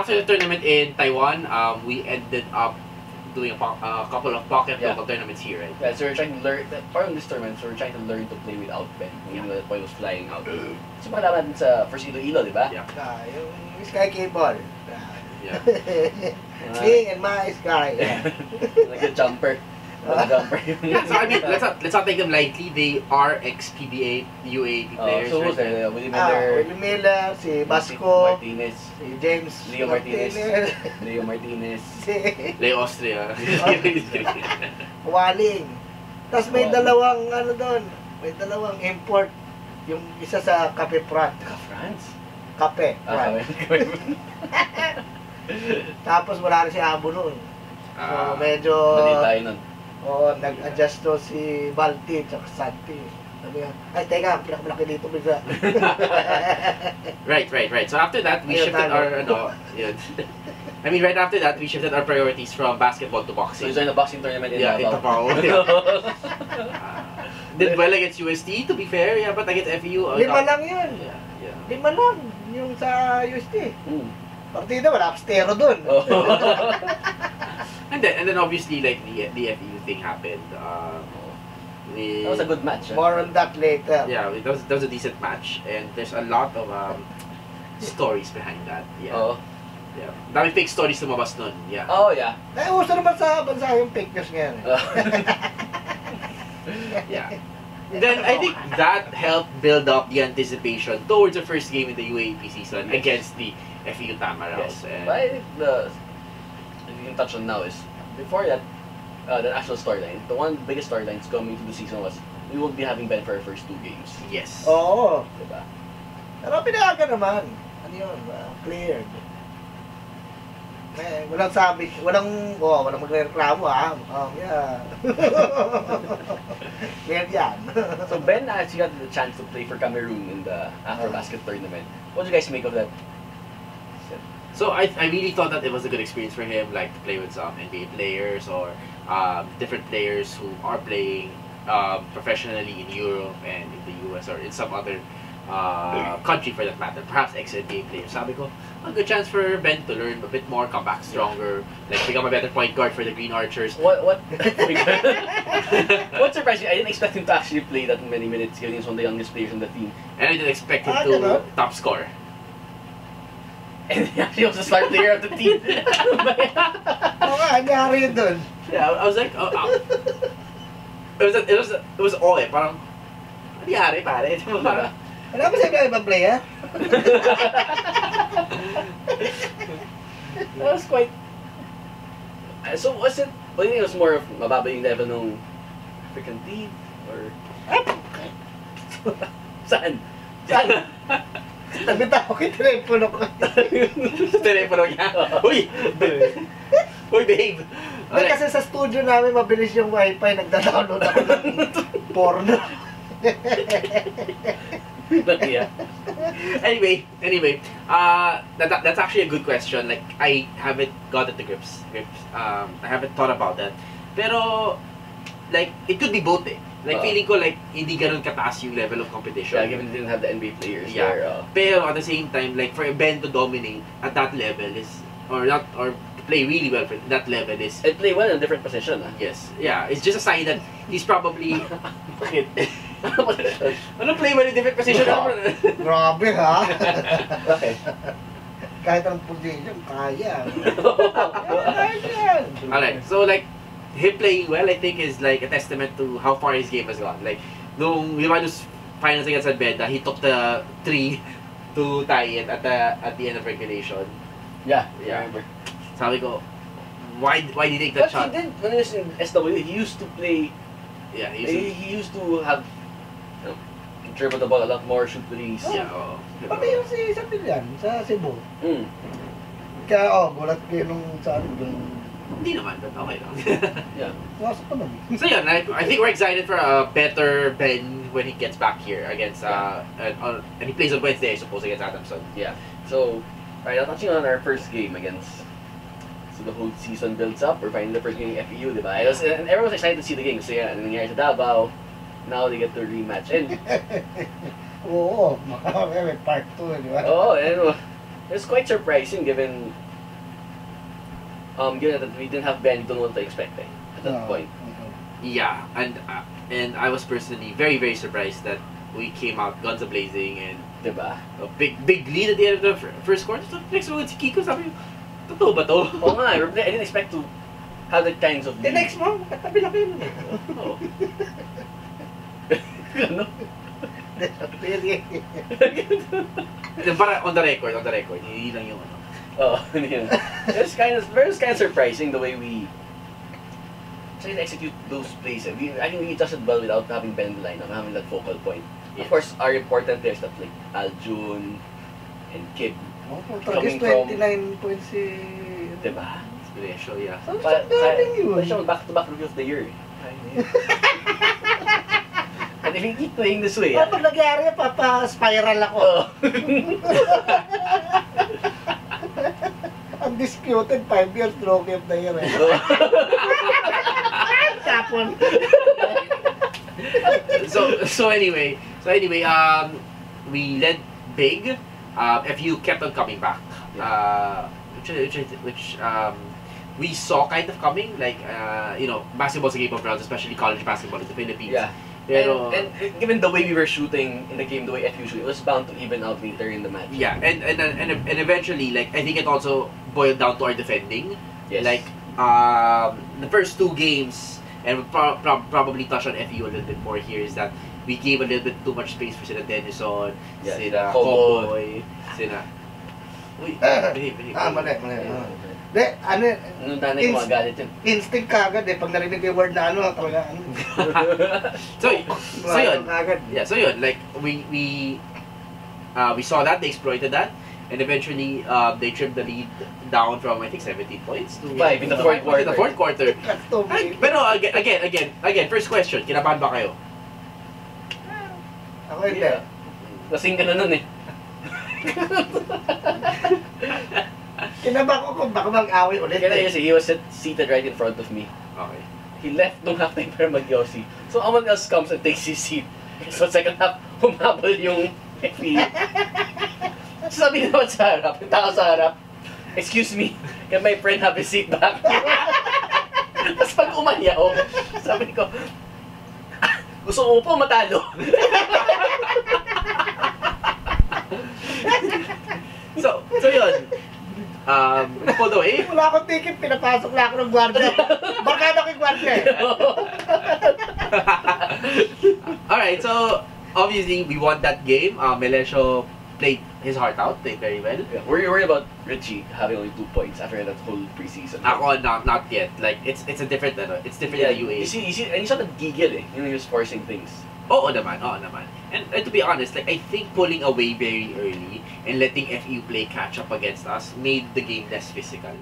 after the tournament in Taiwan, we ended up doing a couple of pocket local tournaments here, right? Yeah, so we're trying to learn, part of this tournament, so we're trying to learn to play without Ben. Even though that point was flying out. So makalaban natin sa first Iloilo, di ba? Yeah. Yung Sky Cable. Yeah. Me and my Sky. Like a jumper. Yeah, so I mean, let's not take them lightly. They are ex-PBA, UAAP players. So who's there? Willie Miller, Willie Miller, si Basco, Martinez, si James Leo Martinez, Leo Martinez, si Leo Austria. Waling. Tapos may dalawang ano doon, may dalawang import. Yung isa sa Cape Prat. France? Cape Prat. Tapos wala rin si Abo noon. So medyo mali tayo nun. Oo, nag-adjust to si Balti at Santi. Sabi nga, ay teka, pinakamalaki dito bisa. Right. So after that, we shifted our, I mean, right after that, we shifted our priorities from basketball to So boxing. you joined the boxing tournament in in Davao. Did well against UST, to be fair, yeah, but against FEU, 5 lang yun. Yeah. 5 lang, yung sa UST. Partida, wala abstero dun. And then obviously like the FEU thing happened. That was a good match. More on that later. Yeah, that was a decent match, and there's a lot of stories behind that. Yeah. Oh. Yeah. Dami fake stories lumabas nun. Yeah. Oh yeah. Ay, uso naman sa bansa yung fake news ngayon. Yeah. Then I think that helped build up the anticipation towards the first game in the UAAP season against the FEU Tamaraws. Yes. And But I think if you can touch on now is before that, the actual storyline. The one biggest storylines coming to the season was we won't be having Ben for our first 2 games. yes. Oo. Diba? Pero pinayagan naman. Ano yun? Cleared. Eh, walang sabi, walang magreklamo ha. Yeah. Cleared yan. So Ben actually got the chance to play for Cameroon in the Afrobasket tournament. What do you guys make of that? So I really thought that it was a good experience for him, like to play with some NBA players or different players who are playing professionally in Europe and in the US or in some other country for that matter, perhaps ex-NBA players. Sabi ko, a good chance for Ben to learn a bit more, come back stronger, like become a better point guard for the Green Archers. What surprised me? I didn't expect him to actually play that many minutes, given he's one of the youngest players on the team. And I didn't expect him to top score. And he actually was the star player of the team. Oo nga, nangyari yun dun. Yeah, I was like, it was all parang, ano nangyari pare? Parang, Wala ba sa ibang player? That was quite. So was it? What do you think was more of mababa yung level ng African team or? Saan? Saan? Nabita ko yung telepono ko. sa telepono niya. Uy! Uy, babe! Hindi kasi sa studio namin mabilis yung wifi, nagda-download ako ng porno. Yeah. Anyway, that's actually a good question. Like, I haven't gotten to grips. I haven't thought about that. Pero, like, it could be both eh. Like, feeling ko like, hindi ganun kataas yung level of competition. Yeah, given they didn't have the NBA players there. Pero at the same time, like, for Ben to dominate at that level is, or play really well for that level is... And play well in a different position. Yes. Yeah, it's just a sign that he's probably... Bakit? Ano play well in different position? Grabe ha? Okay. Kahit ang position, kaya. Alright, so like, him playing well, I think, is like a testament to how far his game has gone. Like, nung Limanus finals against Albeda, he took the 3 to tie it at the end of regulation. Yeah, Yeah. I remember. Sabi ko, why did he take that But shot? he did, when he was in SW, he used to play, Yeah, he used to have, dribble the ball a lot more, shoot threes. Yeah, oo. Pati yung si Sapilian, sa Cebu. Mm. Kaya gulat kayo nung saan yung... Hindi naman, but okay lang. Yeah. Wasok pa naman. So yun, I think we're excited for a better Ben when he gets back here against, and he plays on Wednesday, I suppose, against Adamson. Yeah. So, alright, touching on our first game against, so the whole season builds up. We're finally the first game in FEU, diba? And everyone was excited to see the game. So yeah, nangyari sa Davao. Now they get to rematch. And Oo, may part 2, di ba? oh, and it was quite surprising given Given that we didn't have Ben, you don't know what to expect at that point. Yeah, and I was personally very, very surprised that we came out guns a-blazing and Diba? a big lead at the end of the first quarter. So next one si Kiko, sabi ko, totoo ba to? Oo nga, I didn't expect to have the kinds of The next mo, katabi lang kayo nun eh. Oo. Ano? Para on the record, hindi lang yung ano. Oh, yun. It's kind of surprising the way we try to execute those plays. I think we adjusted well without having Ben in the lineup, having that focal point. Yes. Of course, our important players that like Aljun and Kid, Tragis Coming from- 29 points si... diba? Special, yeah. Ang galing yun. Siya back-to-back rookie of the year. And if you keep playing this way, Pag nagyari, papa-spiral ako. oh. Undisputed 5 years rookie of the year eh. Tapon. So anyway, we led big. FU kept on coming back, which we saw kind of coming, like basketball's a game of rounds, especially college basketball in the Philippines. Yeah. Pero, And given the way we were shooting in the game, the way FU shoot, it was bound to even out later in the match. yeah, and eventually, like, I think it also boiled down to our defending. Yes. Like the first two games, and we'll probably touch on FU a little bit more here, is that we gave a little bit too much space for sila Denison, Yeah, sila Cowboy. Cowboy, sila... Uy, behave. Mali. De, ano, Nung tanay ko magalit yun. instinct kagad eh. Pag narinig yung word na ano, talaga ano. So yun. Kagad. Yeah, so yun, like, we saw that, they exploited that, and eventually, they trimmed the lead down from, I think, 17 points to 5 in the fourth quarter. In the fourth quarter. That's too big. Pero again, first question, kinabahan ba kayo? Ako hindi. Yeah. Lasing ka na nun eh. Kinaba ko kung baka mag-away ulit Kaya eh. kasi he was seated right in front of me. Okay. He left nung halftime para mag-Yossi. So someone else comes and takes his seat. So second half, humabol yung FE. Sabi naman sa harap, yung tao sa harap, excuse me, can my friend have his seat back? Tapos pag umayaw, sabi ko, gusto mo po matalo. So yun. Pulled away. Wala akong ticket, pinapasok na ako ng gwardiya. Barkada ko yung gwardiya eh. Alright, so obviously we won that game. Melesio played his heart out, played very well. Yeah, were you worried about Richie having only 2 points after that whole preseason? Ako, not yet. Like, it's a different, it's different Yeah, than UA. you see, and you saw the giggle eh. You know, he was forcing things. Oo naman. And to be honest, like, I think pulling away very early and letting FU play catch up against us made the game less physical.